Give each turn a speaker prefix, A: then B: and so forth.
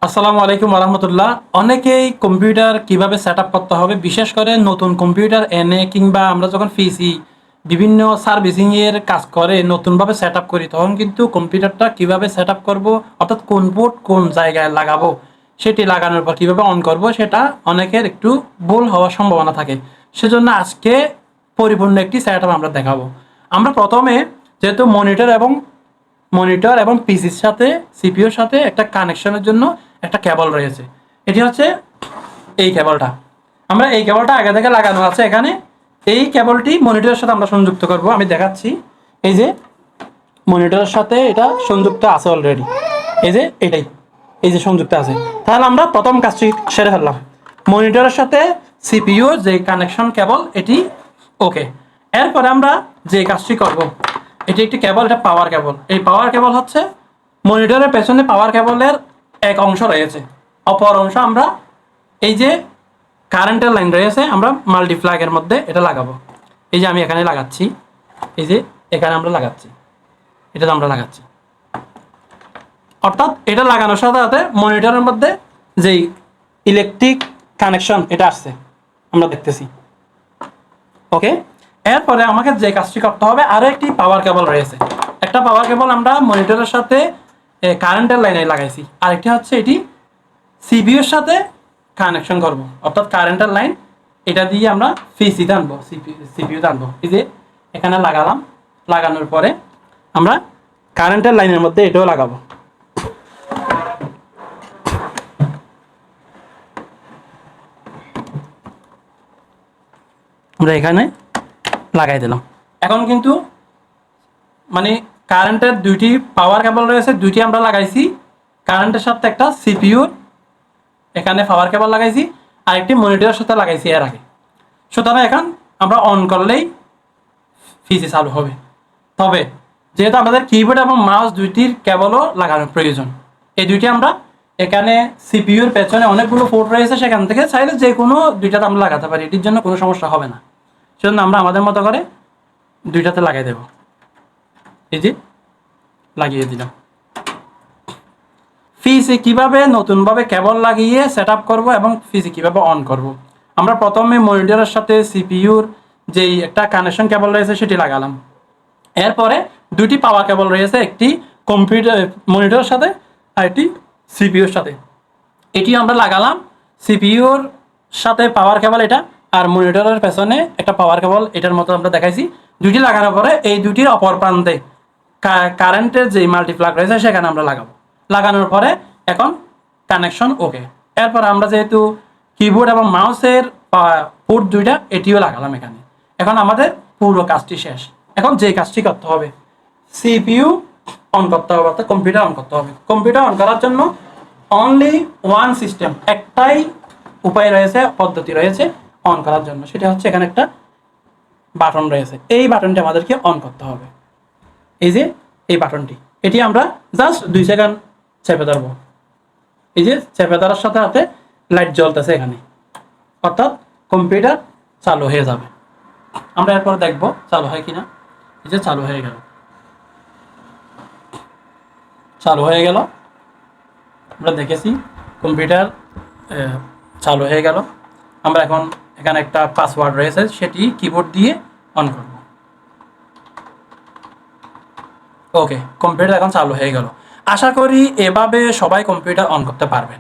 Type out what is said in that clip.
A: আসসালামু আলাইকুম রহমতুল্লাহ। অনেকেই কম্পিউটার কিভাবে সেট আপ করতে হবে, বিশেষ করে নতুন কম্পিউটার এনে কিংবা আমরা যখন পিসি বিভিন্ন সার্ভিসিংয়ের কাজ করে নতুনভাবে সেট আপ করি, তখন কিন্তু কম্পিউটারটা কিভাবে সেট আপ করবো, অর্থাৎ কোন পোর্ট কোন জায়গায় লাগাবো, সেটি লাগানোর পর কীভাবে অন করব, সেটা অনেকের একটু ভুল হওয়ার সম্ভাবনা থাকে। সেজন্য আজকে পরিপূর্ণ একটি সেট আপ আমরা দেখাবো। আমরা প্রথমে যেহেতু মনিটর এবং পিসির সাথে সিপিইউর সাথে একটা কানেকশনের জন্য একটা কেবল রয়েছে। এটি হচ্ছে এই কেবলটা। আমরা এই কেবলটা আগে থেকে লাগানো আছে এখানে। এই কেবলটি মনিটরের সাথে আমরা সংযুক্ত করব। আমি দেখাচ্ছি। এই যে মনিটরের সাথে এটা সংযুক্ত আছে অলরেডি। এই যে এটাই, এই যে সংযুক্ত আছে। তাহলে আমরা প্রথম কাজটি সেরে ফেললাম। মনিটরের সাথে সিপিইউর যে কানেকশন কেবল এটি ওকে। এরপরে আমরা যে কাজটি করব, এটি একটি কেবল, এটা পাওয়ার কেবল। এই পাওয়ার কেবল হচ্ছে মনিটরের পেছনে পাওয়ার কেবলের এক অংশ রয়েছে, অপর অংশ আমরা এই যে কারেন্টের লাইন রয়েছে আমরা মাল্টিপ্লাগের মধ্যে এটা লাগাবো। এই যে আমি এখানে লাগাচ্ছি, এই যে এখানে আমরা লাগাচ্ছি, এটা আমরা লাগাচ্ছি। অর্থাৎ এটা লাগানোর সাথে সাথে মনিটরের মধ্যে যেই ইলেকট্রিক কানেকশন এটা আসছে আমরা দেখতেছি। ওকে, এরপরে আমাকে যে কাজটি করতে হবে, আরও একটি পাওয়ার কেবল রয়েছে। একটা পাওয়ার কেবল আমরা মনিটরের সাথে কারেন্টের লাইনে লাগাইছি, আরেকটি হচ্ছে এটি সিপিইউর সাথে কানেকশন করব, অর্থাৎ কারেন্টের লাইন এটা দিয়ে আমরা পিসিতে আনবো, সিপিইউতে আনবো। এই যে এখানে লাগালাম, লাগানোর পরে আমরা কারেন্টের লাইনের মধ্যে এটাও লাগাবো। আমরা এখানে লাগাই দিলাম। এখন কিন্তু মানে কারেন্টের দুইটি পাওয়ার কেবল রয়েছে, দুইটি আমরা লাগাইছি। কারেন্টের সাথে একটা সিপিইউর এখানে পাওয়ার কেবল লাগাইছি, আরেকটি মনিটরের সাথে লাগাইছি এর আগে। সুতরাং এখন আমরা অন করলেই পিসি চালু হবে। তবে যেহেতু আমাদের কিবোর্ড এবং মাউস দুইটির কেবলও লাগানোর প্রয়োজন, এই দুইটি আমরা এখানে সিপিইউর পেছনে অনেকগুলো পোর্ট রয়েছে, সেখান থেকে চাইলে যে কোনো দুইটাতে আমরা লাগাতে পারি, এটির জন্য কোনো সমস্যা হবে না। সেজন্য আমরা আমাদের মতো করে দুইটাতে লাগাই দেব। এই যে লাগিয়ে দিলাম। পিসি কিভাবে নতুনভাবে কেবল লাগিয়ে সেট আপ করবো এবং পিসি কিভাবে অন করব, আমরা প্রথমে মনিটরের সাথে সিপিইউর যেই একটা কানেকশন কেবল রয়েছে সেটি লাগালাম। এরপরে দুটি পাওয়ার কেবল রয়েছে, একটি কম্পিউটার মনিটরের সাথে আর একটি সিপিইউর সাথে। এটি আমরা লাগালাম। সিপিইউর সাথে পাওয়ার কেবল এটা, আর মনিটরের পেছনে একটা পাওয়ার কেবল এটার মতো আমরা দেখাইছি। দুটি লাগানোর পরে এই দুটির অপর প্রান্তে কারেন্টের যে মাল্টিপ্লাগ রয়েছে সেখানে আমরা লাগাবো। লাগানোর পরে এখন কানেকশন ওকে। এরপর আমরা যেহেতু কিবোর্ড এবং মাউসের পোর্ট দুইটা এটিও লাগালাম এখানে। এখন আমাদের পুরো কাজটি শেষ। এখন যে কাজটি করতে হবে, সিপিইউ অন করতে হবে, অর্থাৎ কম্পিউটার অন করতে হবে। কম্পিউটার অন করার জন্য অনলি ওয়ান সিস্টেম, একটাই উপায় রয়েছে, পদ্ধতি রয়েছে অন করার জন্য। সেটা হচ্ছে এখানে একটা বাটন রয়েছে, এই বাটনটি আমাদেরকে অন করতে হবে। এই যে এই বাটনটি, এটি আমরা জাস্ট 2 সেকেন্ড চেপে ধরবো। এই যে চেপে ধরার সাথে সাথে লাইট জ্বলতেছে এখানে, অর্থাৎ কম্পিউটার চালু হয়ে যাবে। আমরা এরপর দেখব চালু হয় কিনা। এই যে চালু হয়ে গেল, চালু হয়ে গেল। আমরা দেখেছি কম্পিউটার চালু হয়ে গেল। আমরা এখন এখানে একটা পাসওয়ার্ড রয়েছে, সেটি কিবোর্ড দিয়ে অন করব। ওকে, কম্পিউটার এখন চালু হয়ে গেল। আশা করি এভাবে সবাই কম্পিউটার অন করতে পারবেন।